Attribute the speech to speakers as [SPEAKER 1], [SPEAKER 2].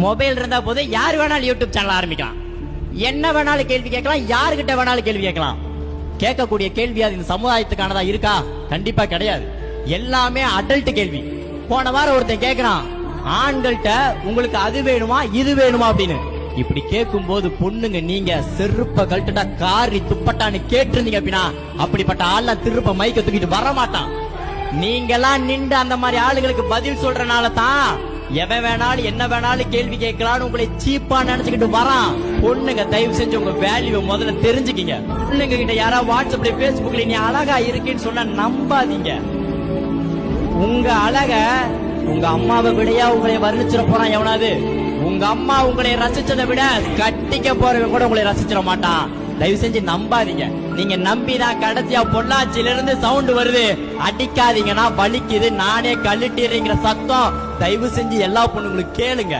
[SPEAKER 1] Mobile இருந்தா போது யார் வேணாலும் யூடியூப் சேனல் ஆரம்பிக்கலாம், என்ன வேணாலும் கேள்வி கேட்கலாம், யாருகிட்ட வேணாலும் கேள்வி கேட்கலாம். கேட்கக்கூடிய கேள்வி அது இந்த சமுதாயத்துக்கானதா இருக்கா? கண்டிப்பா கிடையாது. எல்லாமே அடல்ட் கேள்வி. போன வாரம் ஒருத்தன் கேட்கிறான், ஆண்கள்கிட்ட உங்களுக்கு அது வேணுமா இது வேணுமா அப்படின்னு. இப்படி கேட்கும் போது பொண்ணுங்க நீங்க செருப்ப கழட்டுட்டா காரி துப்பட்டான்னு கேட்டிருந்தீங்க அப்படின்னா அப்படிப்பட்ட ஆள்ல திருப்ப மைக்க தூக்கிட்டு வர மாட்டான். நீங்கெல்லாம் நின்று அந்த மாதிரி ஆளுகளுக்கு பதில் சொல்றனால தான் எவன் வேணாலும் என்ன வேணாலும் கேள்வி கேட்கலான்னு உங்களை சீப்பா நினைச்சுக்கிட்டு வரான். பொண்ணுங்க தயவு செஞ்சு உங்க வேல்யூ முதல்ல தெரிஞ்சுக்கிங்க. பொண்ணுங்க கிட்ட யாராவது வாட்ஸ்அப்ல பேஸ்புக்ல நீ அழகா இருக்குன்னு சொன்னா நம்பாதீங்க. உங்க அழக உங்க அம்மாவை விடையா உங்களை வர்ணிச்சிட போறான் எவனாவது. உங்க அம்மா உங்களை ரசிச்சதை விட கட்டிக்க போறவங்க கூட உங்களை ரசிச்சிட மாட்டான். தயவு செஞ்சு நம்பாதீங்க. நீங்க நம்பிதான் கடைசியா பொள்ளாச்சியில இருந்து சவுண்ட் வருது, அடிக்காதீங்கன்னா வலிக்குது, நானே கழட்டிடுறேங்கிற சத்தம் தயவு செஞ்சு எல்லா பொண்ணுங்களுக்கு கேளுங்க.